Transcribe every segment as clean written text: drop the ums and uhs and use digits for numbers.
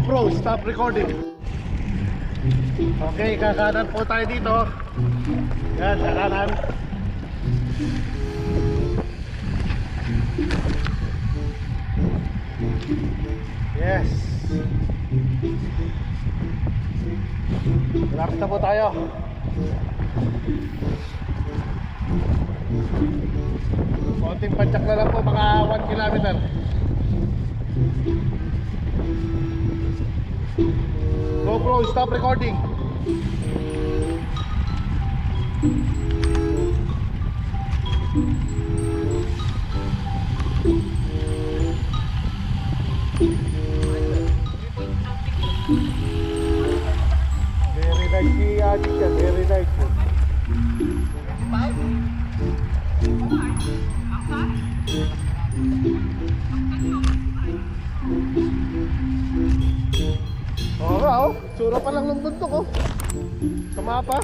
GoPro, stop recording. Okay, kakanan po tayo dito. Yan, kakanan. Yes. Malapit na po tayo. Konting padyak na lang po, mga 1 kilometer. GoPro, stop recording. Very nice si Adi siya, very nice. Oo nga oh, sura pa lang ng bundok oh. Sa mapa.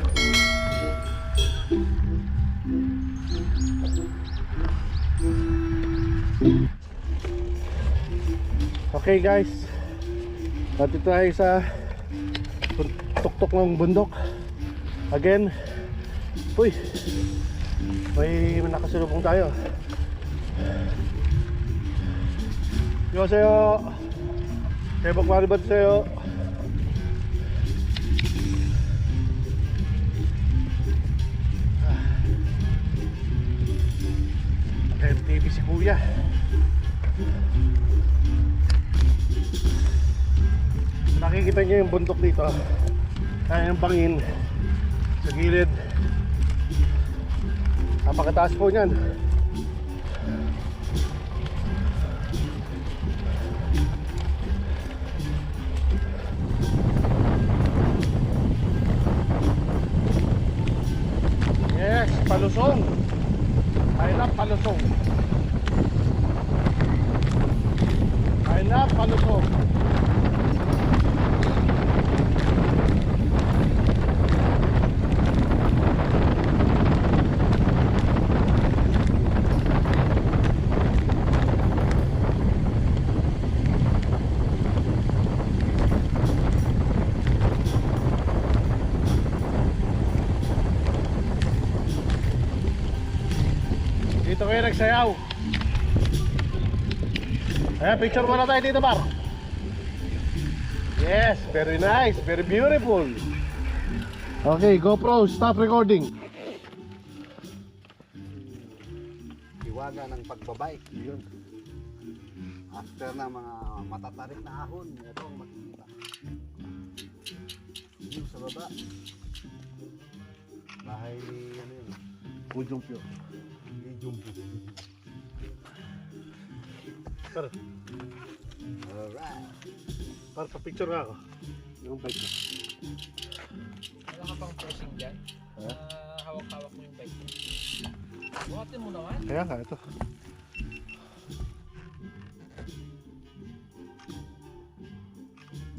Okay guys, dito tayo sa tuktok ng bundok. Again. Uy, may nakasulubong tayo. Yoseyo, sebok maribat sa'yo. TV si kuya. Nakikita niyo yung bundok dito. Kaya yung bangin sa gilid. Napakataas po niyan. Yes, palusong. I love palusong. I love palusong. Dito kayo nagsayaw. Ayan, picture muna tayo dito, par. Yes, very nice, very beautiful. Okay, GoPro, stop recording. Iwaga ng pagbabike. Yun. After na mga matatarik na ahon, ito ang makikita. Yun sa baba. Bahay ni ano yun? Ujumpyo. Par, Alright. par, pa-picture nga ako. Yung bike ko. Wala ka pang posing dyan? Hawak-hawak mo yung bike mo. Buhatin mo naman. Kaya nga, ito.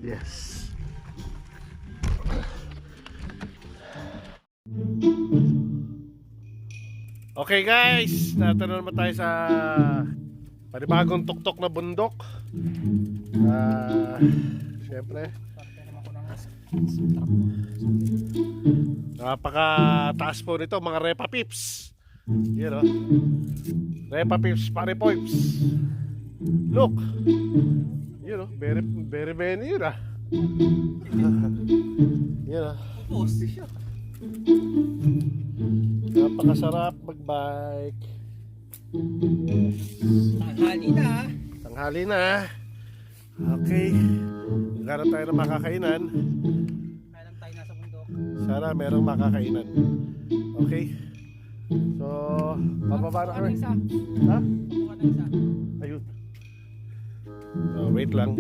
Yes. Okay guys, natin na naman tayo sa panibagong tuktok na bundok. Siyempre napaka-taas po nito mga Repa Pips. Yan o, Repa Pips, pare poips. Look, yun o, very many yun ah. Yan o, Poste siya. napakasarap mag-bike. Yes. Tanghali na. Tanghali na. Okay, maghanap tayo ng makakainan. Kaya lang tayo nasa bundok. Sana merong makakainan. Okay, so bababa na kami. Ha? Buka na isa. Ayun. Wait lang.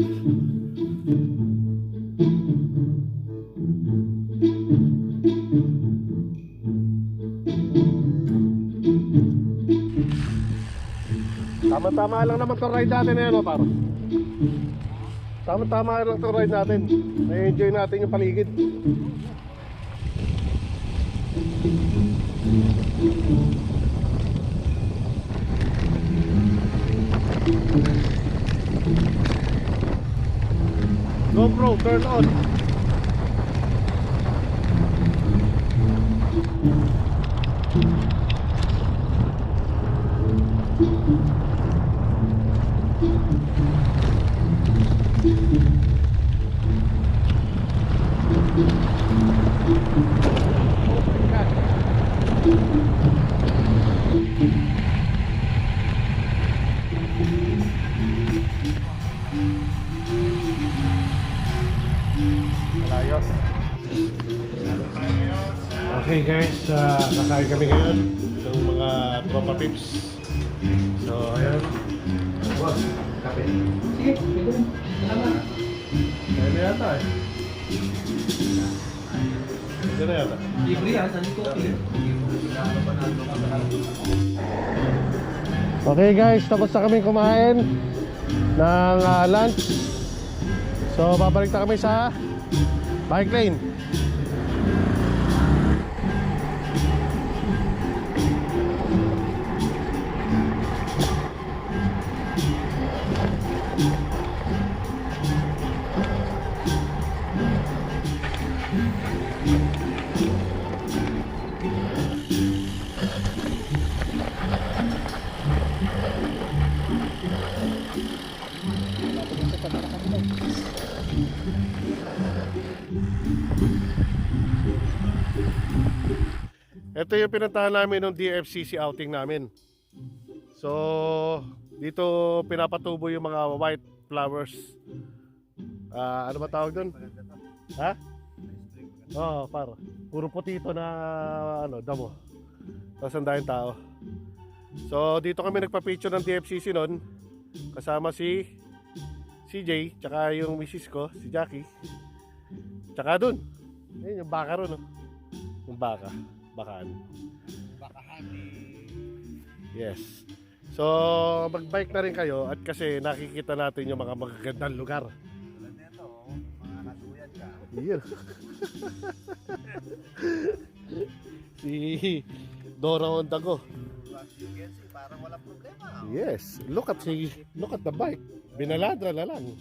Tama-tama lang naman itong ride natin na yan, paro. Tama-tama lang itong ride natin. Na-enjoy natin yung paligid. GoPro, turn on. Malayos. Okay guys, kakain kami ngayon ng mga tropa pips. So ayan. Boss, kape. Sige, pwede rin. Salamat. Kaya na yata eh. Kaya na yata. Libre yan, nandito okay. Okay guys, tapos na kami kumain ng lunch. So babalik na kami sa bike lane. Ito yung pinuntahan namin ng DFCC outing namin. So, dito pinapatubo yung mga white flowers. Ano ba tawag doon? Ha? Oo, par. Puro puti ito na damo. Tapos ang daming tao. So, dito kami nagpa-picture ng DFCC noon. Kasama si CJ, tsaka yung misis ko, si Jackie. Tsaka doon. Ayun, yung baka ron. Yung baka. Bakaan. Yes. So, mag-bike na rin kayo at kasi nakikita natin yung mga magagandang lugar. Tulad nito, mga nasuyan ka. Yeah. Si Dora on the go. As you can see, parang walang problema. Yes. Look at the bike. Binaladra na lang.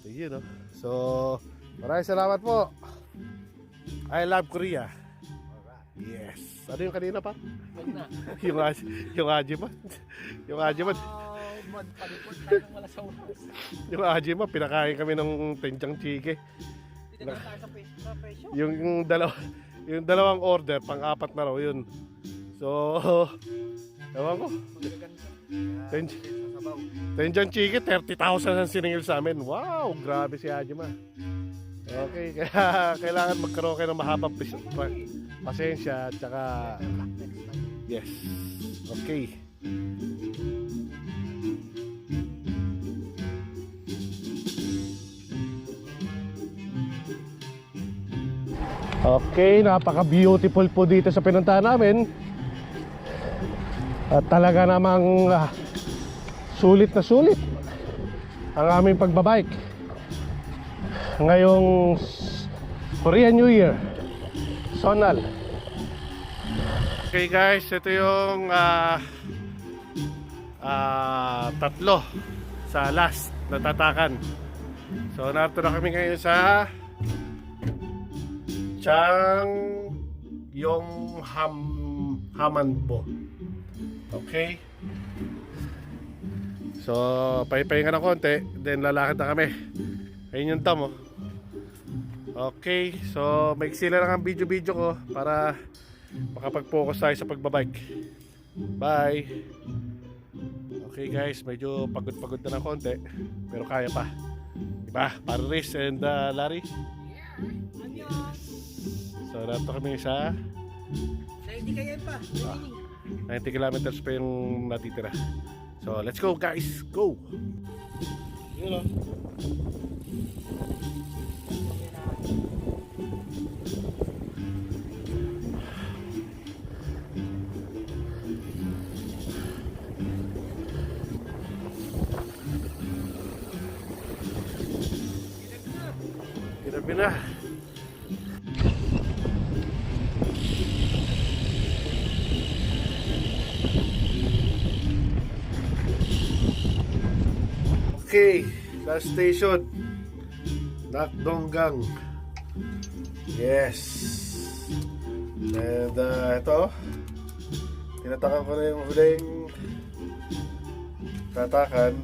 Sige, no? So, maraming salamat po. I love Korea. Yes. Ano yung kanina pa? Wag na. yung Ajima. Yung Ajima. Magpalipot tayo ng wala sa oras. Yung Ajima, pinakain kami ng tenjang chike. Tinagyan tayo sa presyo. Yung dalawang order, pang-apat na raw yun. So, ewan ko. Tenjang chike, 30,000 ang siningil sa amin. Wow, grabe si Ajima. Okay, kaya kailangan magkaroon kayo ng mahabang pasensya at saka yes. Okay. Okay, napaka-beautiful po dito sa pinuntahan namin. At talaga namang sulit na sulit ang aming pagbabike ngayong Korean New Year. Sonal. Okay guys, ito yung tatlo sa last na tatakan. So narito na kami ngayon sa Hamanbo. Okay. So pahipahinga na konti, then lalakad na kami. Ayun yung dam, oh. Okay, so maiksi lang ang video ko para makapag-focus tayo sa pagbabike. Bye. Okay guys, medyo pagod na ng konti, pero kaya pa. Diba? Para Riz and Larry. So narito kami sa 90 kaya pa. 90 kilometers pa yung natitira. So let's go guys, go. Yun, oh. Grabe na. Okay, last station. Nakdonggang. Yes. And ito, tinatakan ko na yung huling tatakan.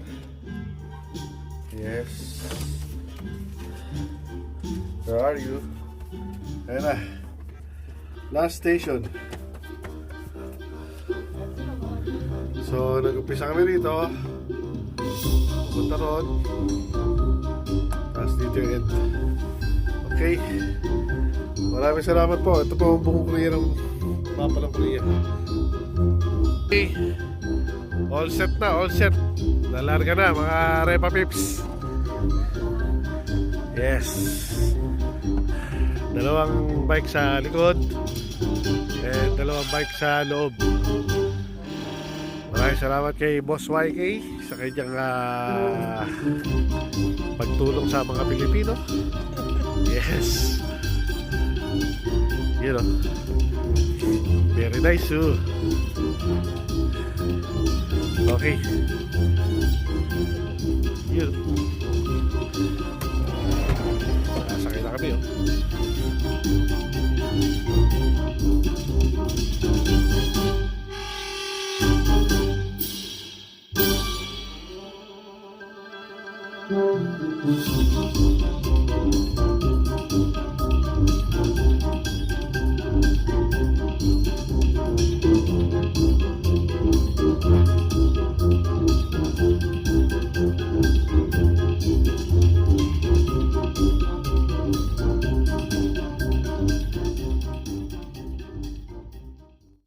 Yes. Where are you? Ayan na. Last station. So, nag-umpisa kami rito. Pupunta ron. Tapos dito yung end. Okay. Maraming salamat po. Ito po ang buong Korea ng mapa ng Korea. Okay. All set na, all set. Nalarga na mga Repa Pips. Yes. Dalawang bike sa likod. And dalawang bike sa loob. Maraming salamat kay Boss YK sa kanyang pagtulong sa mga Pilipino. Yes. You know. Very nice too. Okay. Yun. Sakay na kami, oh.